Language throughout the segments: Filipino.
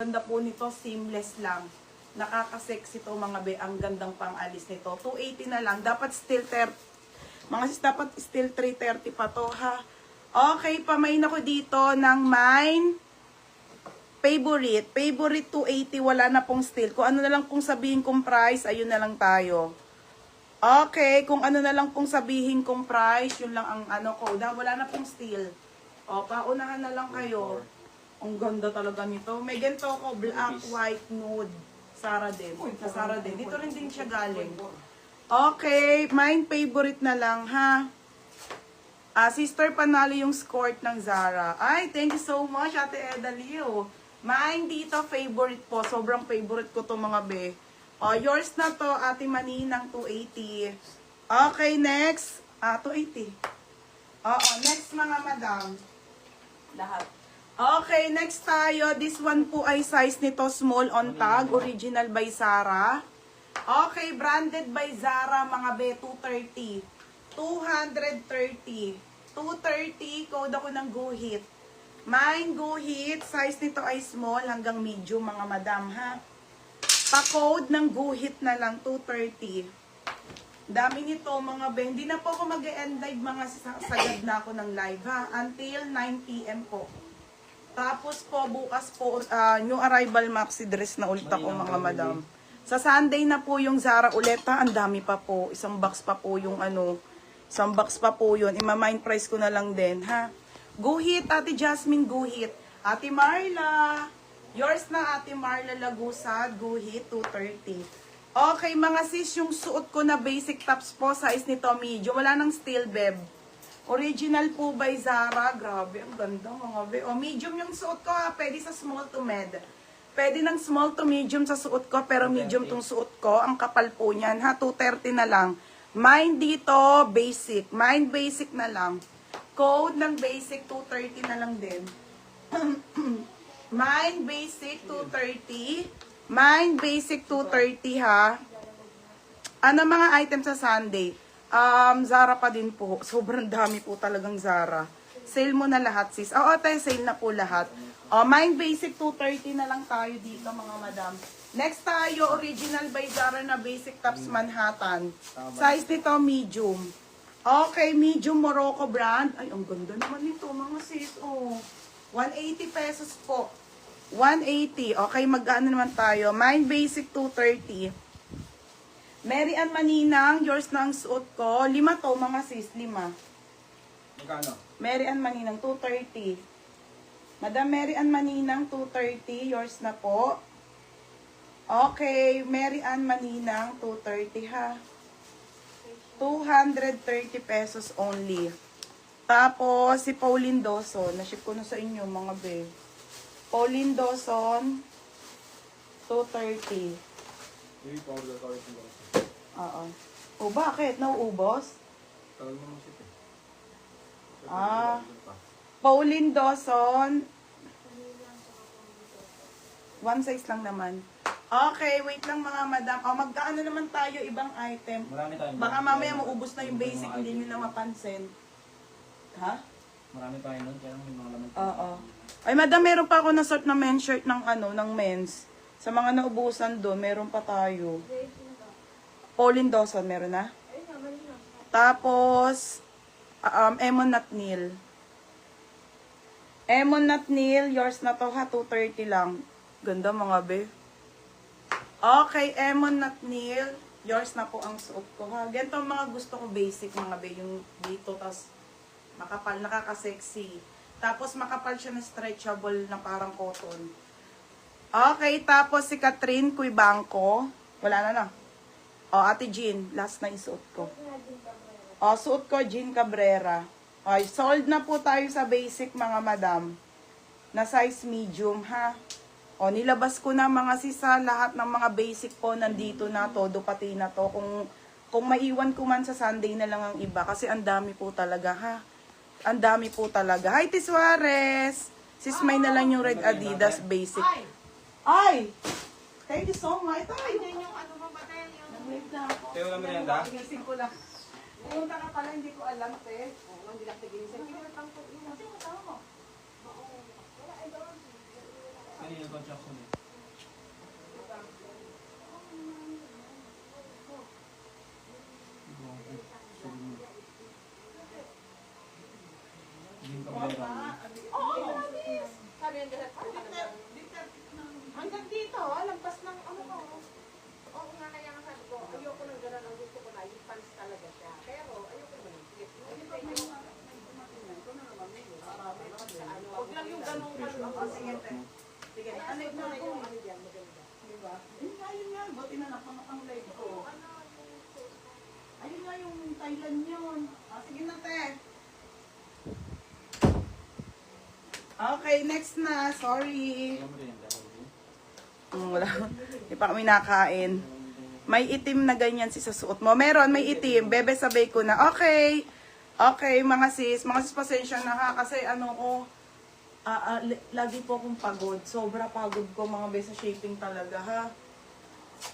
Ganda po nito, seamless lang. Nakaka-sexy to mga be. Ang gandang pang-alis nito. 280 na lang. Dapat still 30. Mga sis, dapat still 330 pa to ha. Okay, pamain ako dito ng mine. Favorite. Favorite 280. Wala na pong still. Kung ano na lang pong sabihin kong price, ayun na lang tayo. Okay, kung ano na lang pong sabihin kong price, yun lang ang ano ko. Wala na pong still. O, paunahan na lang kayo. Ang ganda talaga nito. May ganito ko, black, white, nude. Sarah din. Sa Sarah din. Dito rin din siya galing. Okay, mine favorite na lang ha. Sister, panalo yung skirt ng Zara. Ay, thank you so much, Ate Eda Leo. Mine dito, favorite po. Sobrang favorite ko to mga be. Yours na to, Ate Maninang, 280. Okay, next. 280. Oo, next mga madam. Lahat. Okay, next tayo. This one po ay size nito, small on tag. Original by Zara. Okay, branded by Zara, mga be, 230. 230. 230, code ako ng Guhit. Mine Guhit, size nito ay small hanggang medium, mga madam, ha? Pa-code ng Guhit na lang, 230. Dami nito, mga be. Hindi na po ako mag-end live, mga sagad na ako ng live, ha? Until 9 PM po. Tapos po, bukas po, new arrival maxi dress na ulit ako, mga madam. Sa Sunday na po yung Zara ulit, ha? Ang dami pa po. Isang box pa po yung ano, isang box pa po yun. Ima-mind price ko na lang din, ha? Guhit, Ate Jasmine Guhit. Ate Marla. Yours na, Ate Marla Lagusad. Guhit, 230. Okay, mga sis, yung suot ko na basic tops po, size nito medium. Wala nang steel, beb. Original po by Zara. Grabe, ang ganda, mga be. O, medium yung suot ko, ha? Pwede sa small to med. Pwede ng small to medium sa suot ko, pero medium tong suot ko. Ang kapal po niyan, ha? 230 na lang. Mine dito, basic. Mine basic na lang. Code ng basic, 230 na lang din. Mine basic, 230. Mine basic, 230 ha. Ano mga items sa Sunday? Zara pa din po. Sobrang dami po talagang Zara. Sale mo na lahat, sis. Oo, tayo sale na po lahat. Mine basic, 230 na lang tayo dito, mga madam. Next tayo, original by Zara na basic tops Manhattan. Size nito, medium. Okay, medium Morocco brand. Ay, ang ganda naman nito, mga sis. Oh, 180 pesos po. 180. Okay, mag-ano naman tayo. Mine basic, 230. Mary Ann Maninang, yours na ang suot ko. 5 to, mga sis, 5. Magkano? Mary Ann Maninang, 230. Madam Mary Ann Maninang, 230. Yours na po. Okay, Mary Ann Maninang, 230 ha. 230 pesos only. Tapos, si Pauline Dawson. Na-ship ko na sa inyo, mga be. Pauline Dawson, 230. Oo. O, bakit? Nauubos? Tagal mo ship eh. Pauline Dawson. One size lang naman. Okay, wait lang mga madam. Magkaano naman tayo ibang item. Marami tayong Baka mamaya maubos na yung basic, hindi nyo na mapansin. Ha? Marami tayo nun, kaya may mga laman. Oo. Ay madam, meron pa ako na sort na men's shirt ng ano, ng men's. Sa mga naubusan doon, meron pa tayo. Pauline Dawson, meron na? Tapos, Emon Nat Neil. Emon Nat Neil, yours na to ha, 230 lang. Ganda mga be. Okay, Emon Nat Neil, yours na po ang suot ko ha. Ganito ang mga gusto ko basic mga be, yung dito, tas makapal, nakaka-sexy. Tapos makapal siya na stretchable na parang cotton. Okay, tapos si Catherine Cuibanco, wala na na. Ate Jean, last na isuot ko. Suot ko, Jean Cabrera. Okay, sold na po tayo sa basic mga madam. Na size medium ha. Nilabas ko na mga sisa, lahat ng mga basic po nandito na, todo pati na to. Kung maiwan ko man sa Sunday na lang ang iba, kasi ang dami po talaga ha. Ang dami po talaga. Hi, T. Suarez! Sis, may na lang yung red Adidas basic. Ay! Thank you so much. Ay, yun yung ano mo ba tayo? Nag-live na ako. Tayo lang merienda? Ginising ko lang. Pumunta ka pala, hindi ko alam, te. Hindi lang ginising. Kasi mo tama mo. Ano yun? ko chok ulit. Hindi ka pala. Sabi yung lahat ko Hanggang dito, lampas ng ano ko. oo nga, kaya nga sabi ko, ayoko nang gano'n, ang gusto ko na, yung pants talaga siya. Pero, ayoko naman yung sige. Huwag lang yung ganong ano. Sige, te. Sige, ano na ako. Diba? Ayun nga, buti na lang ang live ko. Ayun nga yung Thailand yun. Sige na, te. Okay, next na. Sorry. Alam mo rin, dahil Wala. Hindi pa kami nakain. May itim na ganyan si sa suot mo. Meron, may itim. Bebe, sabay ko na. Okay. Okay, mga sis. Mga sis, pasensya na ha. Kasi ano ko, lagi po akong pagod. Sobra pagod ko mga bes sa shaping talaga ha.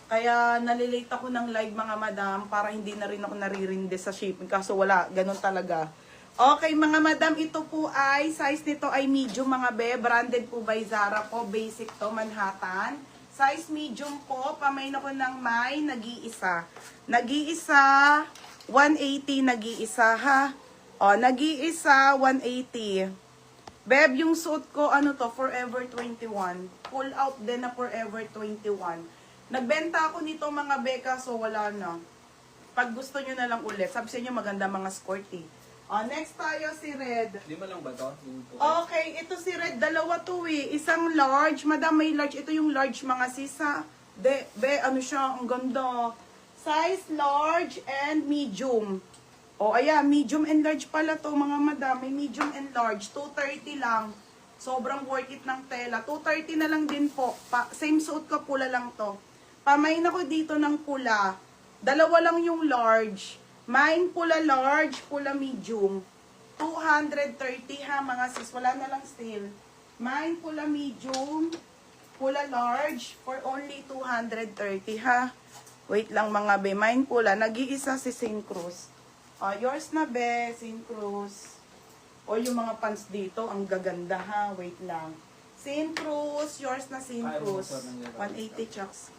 Kaya nalilate ako ng live mga madam para hindi na rin ako naririnde sa shaping. Kaso wala, ganun talaga. Okay mga madam, ito po ay, size nito ay medium mga be. Branded po by Zara po. Basic to, Manhattan. Size medium po. Pamain ako ng may nag-iisa. Nag-iisa, 180 nag-iisa ha. O, nag-iisa, 180. Beb, yung suit ko, ano to, Forever 21. Pull out din na Forever 21. Nagbenta ako nito mga beka, so wala na. Pag gusto nyo na lang ulit. Sabi sa inyo, maganda mga sporty. Next tayo si Red. Lima lang ba ito? Yung po. Okay, ito si Red. Dalawa to eh. Isang large. Madam, may large. Ito yung large mga sisa. Ano siya? Ang ganda. Size large and medium. Ayan. Medium and large pala to mga madam. May medium and large. 230 lang. Sobrang worth it ng tela. 230 na lang din po. Same suot ko, pula lang to. Pamain ako dito ng pula. Dalawa lang yung large. Mine pula large, pula medium. 230 ha mga sis. Wala na lang still. Mine pula medium, pula large for only 230 ha. Wait lang mga be. Mine pula. Nag-iisa si St. Cruz. Yours na be, St. Cruz. O yung mga pants dito, ang gaganda ha. Wait lang. St. Cruz, yours na St. Cruz. 180 chucks.